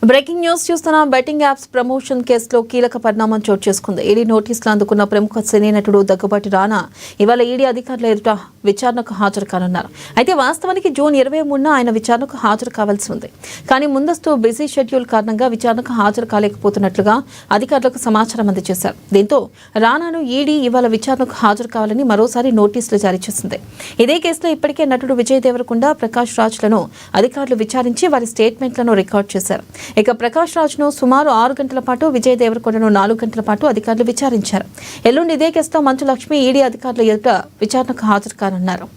Breaking news చూస్తున్న betting apps promotion కేసులో కీలక పరిణామం చోటు చేసుకుంది. ఈడీ నోటీసులు అందుకున్న ప్రముఖ సినీ నటుడు దగ్గుబాటి రానా ఇవాళ ఈడీ అధికారుల ఎదుట విచారణకు హాజరు కానున్నారు. అయితే వాస్తవానికి జూన్ 23న ఆయన విచారణకు హాజరు కావాల్సి ఉంది. కానీ ముందస్తు బిజీ షెడ్యూల్ కారణంగా విచారణకు హాజరు కాలేకపోతున్నట్లుగా అధికారులకు సమాచారం అందజేశారు. దీంతో రానాను ఈడీ ఇవాళ విచారణకు హాజరు కావాలని మరోసారి నోటీసులు జారీ చేసింది. ఇదే కేసులో ఇప్పటికే నటుడు విజయ్ దేవరకొండ, ప్రకాష్ రాజ్లను అధికారులు విచారించి వారి స్టేట్మెంట్లను రికార్డు చేశారు. ఇక ప్రకాష్ రాజ్ను సుమారు 6 గంటల పాటు, విజయ్ దేవరకొండను 4 గంటల పాటు అధికారులు విచారించారు. ఎల్లుండి ఇదే కేసులో మంచు లక్ష్మి ఈడీ అధికారుల ఎదుట విచారణకు హాజరు కానున్నారు.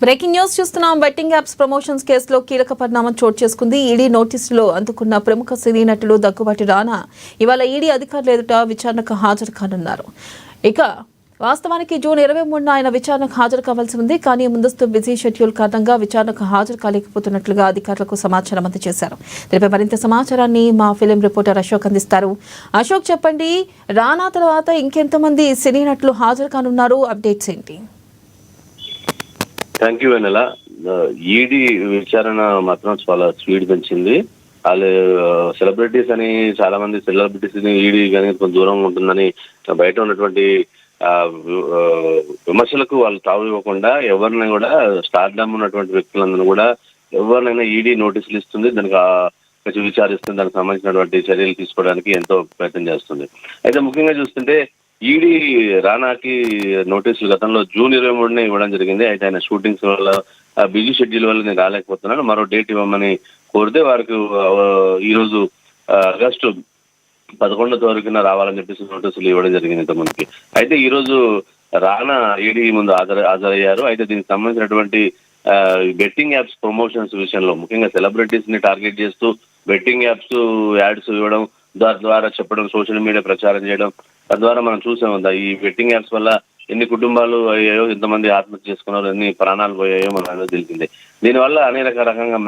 బ్రేకింగ్ న్యూస్ చూస్తున్నాం. బెట్టింగ్ యాప్స్ ప్రమోషన్స్ కేసులో కీలక పరిణామం చోటు చేసుకుంది. ఈడీ నోటీసులో అందుకున్న ప్రముఖ సినీ నటుడు దగ్గుబాటి రానా ఇవాళ ఈడీ అధికారుల ఎదుట విచారణకు హాజరు కానున్నారు. ఇక వాస్తవానికి జూన్ 23న ఆయన విచారణకు హాజరు కావాల్సి ఉంది. కానీ ముందస్తు బిజీ షెడ్యూల్ కారణంగా విచారణకు హాజరు కాలేకపోతున్నట్లుగా అధికారులకు సమాచారం అందజేశారు. దీనిపై మరింత సమాచారాన్ని మా ఫిలిం రిపోర్టర్ అశోక్ అందిస్తారు. అశోక్, చెప్పండి, రానా తర్వాత ఇంకెంతమంది సినీ నటులు హాజరు కానున్నారు? అప్డేట్స్ ఏంటి? Thank you Vennela. ఈడీ విచారణ మాత్రం చాలా స్పీడ్ పెంచింది. వాళ్ళు సెలబ్రిటీస్ అని చాలా మంది సెలబ్రిటీస్ ఈడీ కానీ కొంచెం దూరంగా ఉంటుందని బయట ఉన్నటువంటి విమర్శలకు వాళ్ళు తావు ఇవ్వకుండా ఎవరినైనా కూడా స్టార్డమ్ ఉన్నటువంటి వ్యక్తులందరూ కూడా ఎవరినైనా ఈడీ నోటీసులు ఇస్తుంది, దానికి విచారిస్తుంది, దానికి సంబంధించినటువంటి చర్యలు తీసుకోవడానికి ఎంతో ప్రయత్నం చేస్తుంది. అయితే ముఖ్యంగా చూస్తుంటే ఈడీ రానాకి నోటీసులు గతంలో జూన్ 23నే ఇవ్వడం జరిగింది. అయితే ఆయన షూటింగ్స్ వల్ల బిజీ షెడ్యూల్ వల్ల నేను రాలేకపోతున్నాను, మరో డేట్ ఇవ్వమని కోరితే వారికి ఈరోజు ఆగస్టు 11వ తారీఖున రావాలని చెప్పేసి నోటీసులు ఇవ్వడం జరిగింది ఇంతమందికి. అయితే ఈ రోజు రానా ఈడీ ముందు హాజరయ్యారు. అయితే దీనికి సంబంధించినటువంటి బెట్టింగ్ యాప్స్ ప్రమోషన్స్ విషయంలో ముఖ్యంగా సెలబ్రిటీస్ ని టార్గెట్ చేస్తూ బెట్టింగ్ యాప్స్ యాడ్స్ ఇవ్వడం, దాని ద్వారా చెప్పడం, సోషల్ మీడియా ప్రచారం చేయడం, తద్వారా మనం చూసాము ఈ బెట్టింగ్ యాప్స్ వల్ల ఎన్ని కుటుంబాలు అయ్యాయో, ఎంతమంది ఆత్మహత్య చేసుకున్నారో, ఎన్ని ప్రాణాలు పోయాయో మనకు తెలిసిందే. దీనివల్ల అనేక రకంగా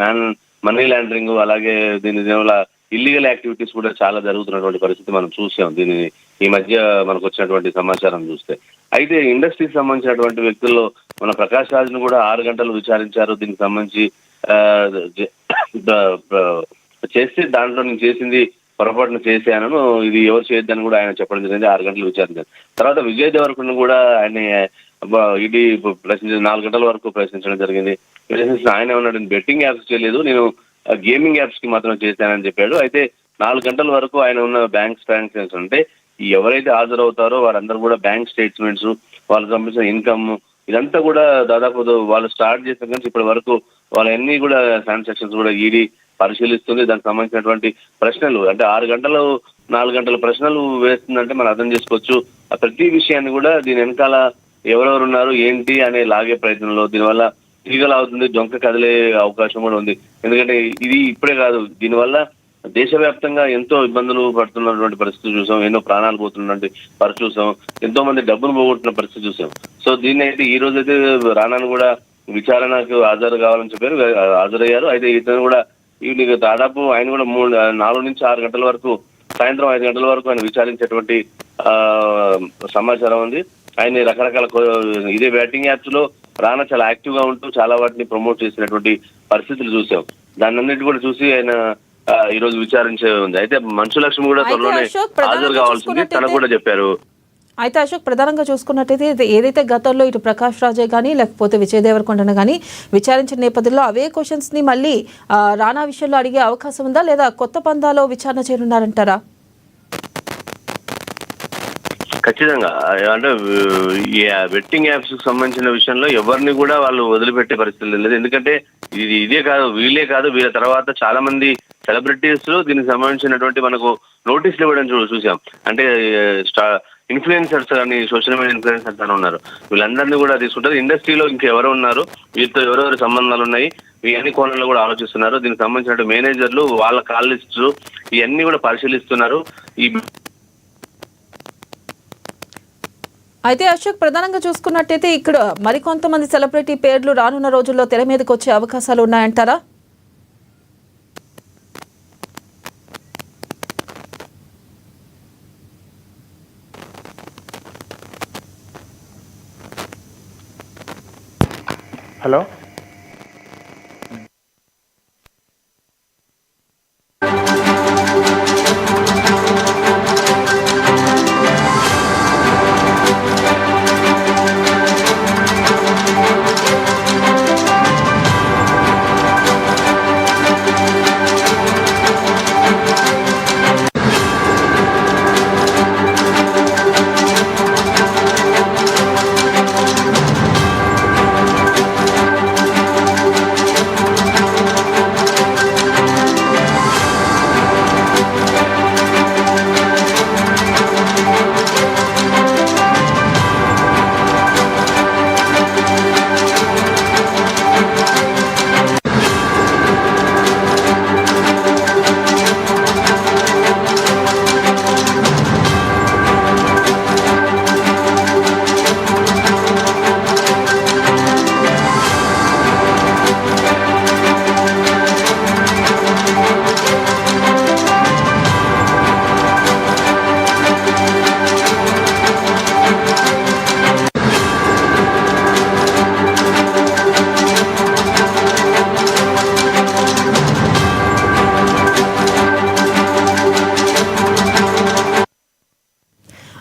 మనీ లాండరింగ్, అలాగే దీనివల్ల ఇల్లీగల్ యాక్టివిటీస్ కూడా చాలా జరుగుతున్నటువంటి పరిస్థితి మనం చూసాం దీని ఈ మధ్య మనకు వచ్చినటువంటి సమాచారం చూస్తే. అయితే ఇండస్ట్రీకి సంబంధించినటువంటి వ్యక్తుల్లో మన ప్రకాష్ రాజ్ను కూడా 6 గంటలు విచారించారు. దీనికి సంబంధించి చేస్తే దాంట్లో నేను చేసింది పొరపాటును చేశాను, ఇది ఎవరు చేయొద్దని కూడా ఆయన చెప్పడం జరిగింది. 6 గంటలు విచారించారు. తర్వాత విజయ్ దేవరకొండ కూడా ఆయన ఇది ప్రశ్నించి 4 గంటల వరకు ప్రశ్నించడం జరిగింది. ఆయన ఉన్నాడు, బెట్టింగ్ యాప్స్ చేయలేదు, నేను గేమింగ్ యాప్స్ కి మాత్రం చేశానని చెప్పాడు. అయితే 4 గంటల వరకు ఆయన ఉన్న బ్యాంక్ ట్రాన్సాక్షన్స్ అంటే ఎవరైతే హాజరవుతారో వారందరూ కూడా బ్యాంక్ స్టేట్మెంట్స్, వాళ్ళకి సంబంధించిన ఇన్కమ్, ఇదంతా కూడా దాదాపు వాళ్ళు స్టార్ట్ చేసిన కానీ ఇప్పటి వరకు వాళ్ళన్నీ కూడా ట్రాన్సాక్షన్స్ కూడా ఈడీ పరిశీలిస్తుంది. దానికి సంబంధించినటువంటి ప్రశ్నలు అంటే 6 గంటలు 4 గంటల ప్రశ్నలు వేస్తుందంటే మనం అర్థం చేసుకోవచ్చు. ప్రతి విషయాన్ని కూడా దీని వెనకాల ఎవరెవరు ఉన్నారు ఏంటి అనే లాగే ప్రయత్నంలో దీనివల్ల ఈగలు అవుతుంది, డొంక కదిలే అవకాశం కూడా ఉంది. ఎందుకంటే ఇది ఇప్పుడే కాదు, దీనివల్ల దేశవ్యాప్తంగా ఎంతో ఇబ్బందులు పడుతున్నటువంటి పరిస్థితి చూసాం, ఎన్నో ప్రాణాలు పోతున్నటువంటి పరిస్థితి చూసాం, ఎంతో మంది డబ్బును పోగొట్టిన పరిస్థితి చూసాం. సో దీన్ని అయితే ఈ రోజు అయితే రానాను కూడా విచారణకు హాజరు కావాలని చెప్పారు, హాజరయ్యారు. అయితే ఇతను కూడా ఈవినింగ్ దాదాపు ఆయన కూడా 4 నుంచి 6 గంటల వరకు, సాయంత్రం 5 గంటల వరకు ఆయన విచారించేటువంటి సమాచారం ఉంది. ఆయన రకరకాల ఇదే బ్యాటింగ్ యాప్స్ లో రానా చాలా యాక్టివ్ గా ఉంటూ చాలా వాటిని ప్రమోట్ చేసినటువంటి పరిస్థితులు చూసాం. దాన్ని అన్నిటి కూడా చూసి ఆయన ఈ రోజు విచారించే ఉంది. అయితే మంచు లక్ష్మి కూడా త్వరలోనే హాజరు కావాల్సింది తనకు కూడా చెప్పారు. అయితే అశోక్, ప్రధానంగా చూసుకున్నట్టయితే ఏదైతే గతంలో ఇటు ప్రకాష్ రాజే కానీ లేకపోతే విజయ్ దేవరకొండను కానీ విచారించిన నేపథ్యంలో అవే క్వశ్చన్స్ ని మళ్ళీ రానా విషయంలో అడిగే అవకాశం ఉందా, లేదా కొత్త పందాలో విచారణ చేయనున్నారంటారా? ఖచ్చితంగా. అంటే ఈ బెట్టింగ్ యాప్స్ కు సంబంధించిన విషయంలో ఎవరిని కూడా వాళ్ళు వదిలిపెట్టే పరిస్థితి లేదు. ఎందుకంటే ఇదే కాదు, వీళ్ళే కాదు, వీళ్ళ తర్వాత చాలా మంది సెలబ్రిటీస్ దీనికి సంబంధించినటువంటి మనకు నోటీసులు ఇవ్వడం చూసాం. అంటే ఇన్ఫ్లుయెన్సర్స్ కానీ సోషల్ మీడియా ఇన్ఫ్లుయెన్సర్స్ అని ఉన్నారు, వీళ్ళందరినీ కూడా తీసుకుంటారు. ఇండస్ట్రీలో ఇంకెవరు ఉన్నారు, వీటితో ఎవరెవరి సంబంధాలు ఉన్నాయి, ఈ అన్ని కోణంలో కూడా ఆలోచిస్తున్నారు. దీనికి సంబంధించిన మేనేజర్లు, వాళ్ళ కాల్ లిస్టులు ఇవన్నీ కూడా పరిశీలిస్తున్నారు. ఈ అయితే అశోక్, ప్రధానంగా చూసుకున్నట్టయితే ఇక్కడ మరికొంతమంది సెలబ్రిటీ పేర్లు రానున్న రోజుల్లో తెర మీదకి వచ్చే అవకాశాలు ఉన్నాయంటారా? హలో,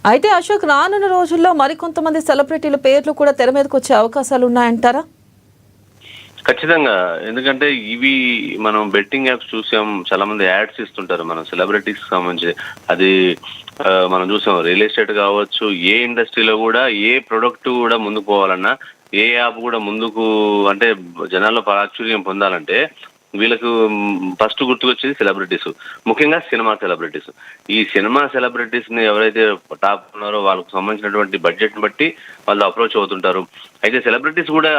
అయితే అశోక్, రానున్న రోజుల్లో మరికొంతమంది సెలబ్రిటీల పేర్లు కూడా తెర మీదకి వచ్చే అవకాశాలు ఉన్నాయంటారా? ఖచ్చితంగా. ఎందుకంటే ఇవి మనం బెట్టింగ్ యాప్స్ చూసాం, చాలా మంది యాడ్స్ ఇస్తుంటారు మనం సెలబ్రిటీస్ కి సంబంధించి. అది మనం చూసాం, రియల్ ఎస్టేట్ కావచ్చు, ఏ ఇండస్ట్రీలో కూడా ఏ ప్రొడక్ట్ కూడా ముందుకు పోవాలన్నా, ఏ యాప్ కూడా ముందుకు అంటే జనాల్లో ప్రాచుర్యం పొందాలంటే వీళ్ళకు ఫస్ట్ గుర్తుకొచ్చేది సెలబ్రిటీస్, ముఖ్యంగా సినిమా సెలబ్రిటీస్. ఈ సినిమా సెలబ్రిటీస్ ని ఎవరైతే టాప్ ఉన్నారో వాళ్ళకు సంబంధించినటువంటి బడ్జెట్ ని బట్టి వాళ్ళు అప్రోచ్ అవుతుంటారు. అయితే సెలబ్రిటీస్ కూడా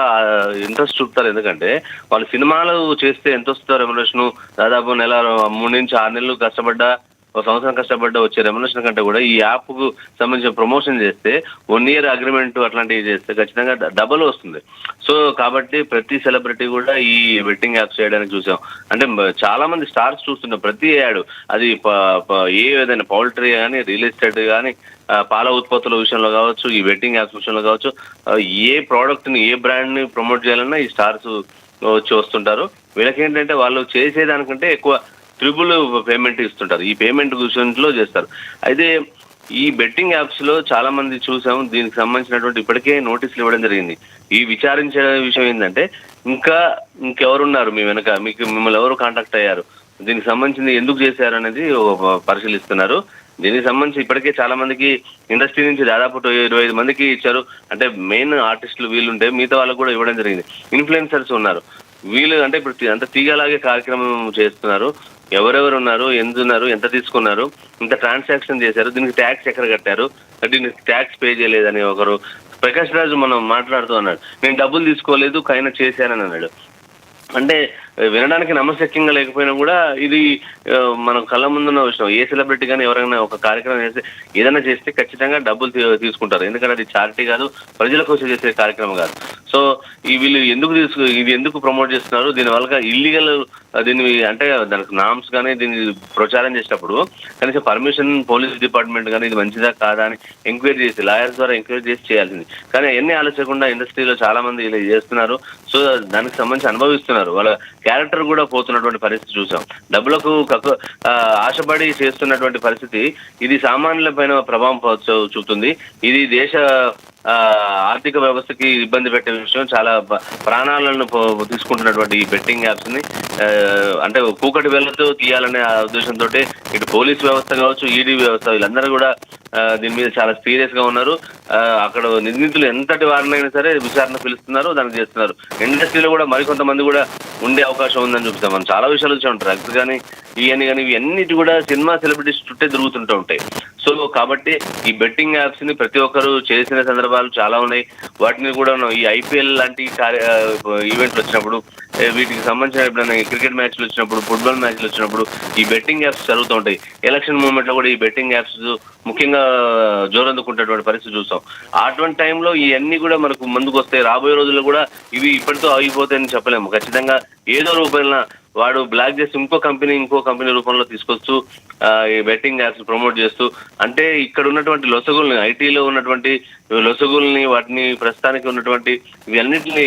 ఇంట్రెస్ట్ చూపుతారు. ఎందుకంటే వాళ్ళు సినిమాలు చేస్తే ఎంత వస్తుందో రెమ్యునరేషన్, దాదాపు నెల 3 నుంచి 6 నెలలు కష్టపడ్డా, ఒక సంవత్సరం కష్టపడ్డా వచ్చే రెమ్యునరేషన్ కంటే కూడా ఈ యాప్ కు సంబంధించిన ప్రమోషన్ చేస్తే 1 year అగ్రిమెంట్ అట్లాంటివి చేస్తే ఖచ్చితంగా డబుల్ వస్తుంది. సో కాబట్టి ప్రతి సెలబ్రిటీ కూడా ఈ బెట్టింగ్ యాప్స్ చేయడానికి చూసాం. అంటే చాలా మంది స్టార్స్ చూస్తున్నాం, ప్రతి యాడ్ అది ఏదైనా పౌల్ట్రీ కానీ, రియల్ ఎస్టేట్ కానీ, పాల ఉత్పత్తుల విషయంలో కావచ్చు, ఈ బెట్టింగ్ యాప్స్ విషయంలో కావచ్చు, ఏ ప్రోడక్ట్ ని, ఏ బ్రాండ్ ని ప్రమోట్ చేయాలన్నా ఈ స్టార్స్ వచ్చి వస్తుంటారు. వీళ్ళకి ఏంటంటే వాళ్ళు చేసేదానికంటే ఎక్కువ ట్రిపుల్ పేమెంట్ ఇస్తుంటారు. ఈ పేమెంట్ విషయంలో చేస్తారు. అయితే ఈ బెట్టింగ్ యాప్స్ లో చాలా మంది చూసాము, దీనికి సంబంధించినటువంటి ఇప్పటికే నోటీసులు ఇవ్వడం జరిగింది. ఈ విచారించే విషయం ఏంటంటే ఇంకెవరున్నారు మీ వెనక, మిమ్మల్ని ఎవరు కాంటాక్ట్ అయ్యారు, దీనికి సంబంధించింది ఎందుకు చేశారు అనేది పరిశీలిస్తున్నారు. దీనికి సంబంధించి ఇప్పటికే చాలా మందికి ఇండస్ట్రీ నుంచి దాదాపు 25 మందికి ఇచ్చారు. అంటే మెయిన్ ఆర్టిస్టులు వీళ్ళుంటే మిగతా వాళ్ళకు కూడా ఇవ్వడం జరిగింది. ఇన్ఫ్లుయెన్సర్స్ ఉన్నారు, వీళ్ళు అంటే ఇప్పుడు అంత తీగలాగే కార్యక్రమం చేస్తున్నారు. ఎవరెవరు ఉన్నారు, ఎందున్నారు, ఎంత తీసుకున్నారు, ఇంత ట్రాన్సాక్షన్ చేశారు, దీనికి ట్యాక్స్ ఎక్కడ కట్టారు, దీనికి ట్యాక్స్ పే చేయలేదని ఒకరు ప్రకాష్ రాజు మనం మాట్లాడుతూ అన్నాడు, నేను డబ్బులు తీసుకోలేదు కైనా చేశానని అన్నాడు. అంటే వినడానికి నమ్మశక్యంగా లేకపోయినా కూడా ఇది మనం కళ్ళ ముందున్న విషయం. ఏ సెలబ్రిటీ కానీ ఎవరైనా ఒక కార్యక్రమం చేస్తే, ఏదైనా చేస్తే ఖచ్చితంగా డబ్బులు తీసుకుంటారు. ఎందుకంటే అది చారిటీ కాదు, ప్రజల కోసం చేసే కార్యక్రమం కాదు. సో వీళ్ళు ఇది ఎందుకు ప్రమోట్ చేస్తున్నారు, దీనివల్ల ఇల్లీగల్ దీన్ని అంటే దానికి నామ్స్ కానీ దీన్ని ప్రచారం చేసినప్పుడు కనీసం పర్మిషన్ పోలీస్ డిపార్ట్మెంట్ కానీ ఇది మంచిదా కాదా అని ఎంక్వైరీ చేసి, లాయర్స్ ద్వారా ఎంక్వైరీ చేసి చేయాల్సింది. కానీ అవన్నీ ఆలోచించకుండా ఇండస్ట్రీలో చాలా మంది ఇలా చేస్తున్నారు. సో దానికి సంబంధించి అనుభవిస్తున్నారు. వాళ్ళ క్యారెక్టర్ కూడా పోతున్నటువంటి పరిస్థితి చూసాం. డబ్బులకు ఆశపడి చేస్తున్నటువంటి పరిస్థితి ఇది సామాన్యుల పైన ప్రభావం చూపుతుంది. ఇది దేశ ఆర్థిక వ్యవస్థకి ఇబ్బంది పెట్టే విషయం. చాలా ప్రాణాలను తీసుకుంటున్నటువంటి ఈ బెట్టింగ్ యాప్స్ ని అంటే కూకటి వేళ్లతో తీయాలనే ఉద్దేశంతో ఇటు పోలీస్ వ్యవస్థ కావచ్చు, ఈడీ వ్యవస్థ, వీళ్ళందరూ కూడా దీని మీద చాలా సీరియస్ గా ఉన్నారు. అక్కడ నిందితులు ఎంతటి వారినైనా సరే విచారణ పిలుస్తున్నారు, దాన్ని చేస్తున్నారు. ఇండస్ట్రీలో కూడా మరికొంతమంది కూడా ఉండే అవకాశం ఉందని చూపిస్తాం. మనం చాలా విషయాలు వచ్చి ఉంటారు, డ్రగ్స్ కానీ ఇవన్నీ ఇవన్నిటి కూడా సినిమా సెలబ్రిటీస్ చుట్టే తిరుగుతుంటూ ఉంటాయి. సో కాబట్టి ఈ బెట్టింగ్ యాప్స్ ని ప్రతి ఒక్కరు చేసిన సందర్భాలు చాలా ఉన్నాయి. వాటిని కూడా ఈ ఐపీఎల్ లాంటి ఈవెంట్లు వచ్చినప్పుడు, వీటికి సంబంధించిన ఎప్పుడైనా క్రికెట్ మ్యాచ్లు వచ్చినప్పుడు, ఫుట్బాల్ మ్యాచ్లు వచ్చినప్పుడు ఈ బెట్టింగ్ యాప్స్ జరుగుతూ ఉంటాయి. ఎలక్షన్ మూమెంట్ లో కూడా ఈ బెట్టింగ్ యాప్స్ ముఖ్యంగా జోరందుకుంటున్నటువంటి పరిస్థితి చూస్తాం. అటువంటి టైంలో ఇవన్నీ కూడా మనకు ముందుకు వస్తాయి. రాబోయే రోజుల్లో కూడా ఇవి ఇప్పటితో ఆగిపోతాయని చెప్పలేము. ఖచ్చితంగా ఏదో రూపంలో వాడు బ్లాక్ చేసి ఇంకో కంపెనీ రూపంలో తీసుకొస్తూ ఈ బెట్టింగ్ యాప్స్ ప్రమోట్ చేస్తూ, అంటే ఇక్కడ ఉన్నటువంటి లొసగుల్ని, ఐటీలో ఉన్నటువంటి లొసగుల్ని, వాటిని ప్రస్తుతానికి ఉన్నటువంటి ఇవన్నిటిని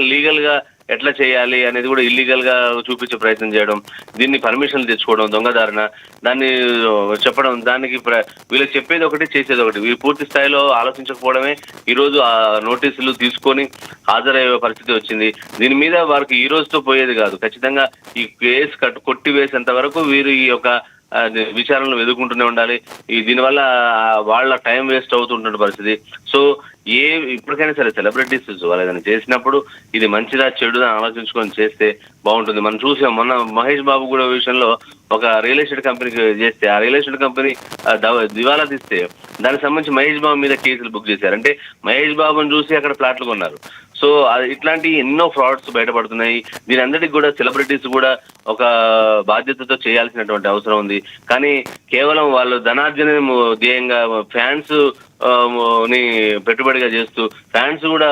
లీగల్ గా ఎట్లా చేయాలి అనేది కూడా ఇల్లీగల్ గా చూపించే ప్రయత్నం చేయడం, దీన్ని పర్మిషన్లు తెచ్చుకోవడం, దొంగదారిన దాన్ని చెప్పడం, దానికి వీళ్ళకి చెప్పేది ఒకటి చేసేది ఒకటి. వీళ్ళు పూర్తి స్థాయిలో ఆలోచించకపోవడమే ఈరోజు ఆ నోటీసులు తీసుకొని హాజరయ్యే పరిస్థితి వచ్చింది. దీని మీద వారికి ఈ రోజుతో పోయేది కాదు. ఖచ్చితంగా ఈ కేసు కొట్టివేసేంత వరకు వీరు ఈ యొక్క విచారణలు ఎదుర్కొంటూనే ఉండాలి. దీనివల్ల వాళ్ళ టైం వేస్ట్ అవుతుంటున్న పరిస్థితి. సో ఇప్పటికైనా సరే సెలబ్రిటీస్ వాళ్ళు ఏదైనా చేసినప్పుడు ఇది మంచిదా చెడుదా ఆలోచించుకొని చేస్తే బాగుంటుంది. మనం చూసాం మొన్న మహేష్ బాబు కూడా విషయంలో ఒక రియల్ ఎస్టేట్ కంపెనీకి చేస్తే, ఆ రియల్ ఎస్టేట్ కంపెనీ దివాలా తీస్తే దానికి సంబంధించి మహేష్ బాబు మీద కేసులు బుక్ చేశారు. అంటే మహేష్ బాబుని చూసి అక్కడ ఫ్లాట్లు కొన్నారు. సో ఇట్లాంటి ఎన్నో ఫ్రాడ్స్ బయటపడుతున్నాయి. దీని అందరికీ కూడా సెలబ్రిటీస్ కూడా ఒక బాధ్యతతో చేయాల్సినటువంటి అవసరం ఉంది. కానీ కేవలం వాళ్ళు ధనార్జన ధ్యేయంగా ఫ్యాన్స్ ని పెట్టుబడిగా చేస్తూ, ఫ్యాన్స్ కూడా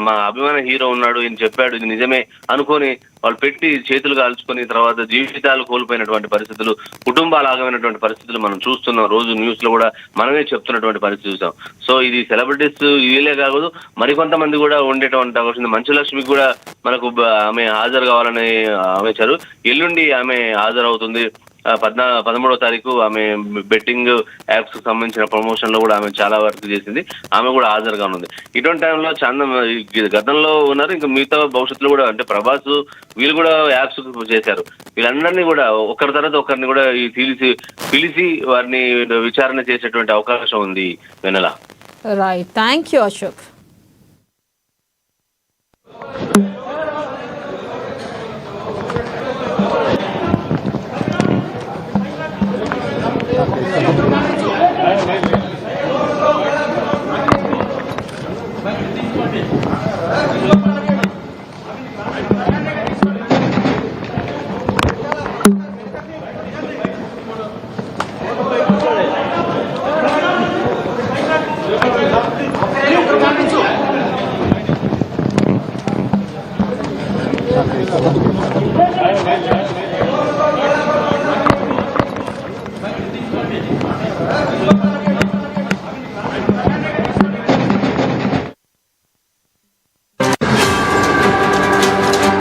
మా అభిమాన హీరో ఉన్నాడు, ఈయన చెప్పాడు, ఇది నిజమే అనుకొని వాళ్ళు పెట్టి చేతులు కాల్చుకొని తర్వాత జీవితాలు కోల్పోయినటువంటి పరిస్థితులు, కుటుంబాలు ఆగమైనటువంటి పరిస్థితులు మనం చూస్తున్నాం. రోజు న్యూస్ లో కూడా మనమే చెప్తున్నటువంటి పరిస్థితి చూసాం. సో ఇది సెలబ్రిటీస్ వీళ్ళే కాదు, మరికొంతమంది కూడా ఉండేటువంటి అవకాశం. మంచు లక్ష్మికి కూడా మనకు ఆమె హాజరు కావాలని ఆమెచారు. ఎల్లుండి ఆమె హాజరవుతుంది. 13వ తారీఖు ఆమె బెట్టింగ్ యాప్స్ కు సంబంధించిన ప్రమోషన్ లో కూడా ఆమె చాలా వర్క్ చేసింది. ఆమె కూడా హాజరుగా ఉంది. ఇటువంటి టైంలో గతంలో ఉన్నారు, ఇంకా మిగతా భవిష్యత్తులో కూడా, అంటే ప్రభాస్ వీళ్ళు కూడా యాప్స్ చేశారు. వీళ్ళందరినీ కూడా ఒకరి తర్వాత ఒకరిని కూడా పిలిచి వారిని విచారణ చేసేటువంటి అవకాశం ఉంది. వెనలా రైట్, థ్యాంక్ యూ అశోక్.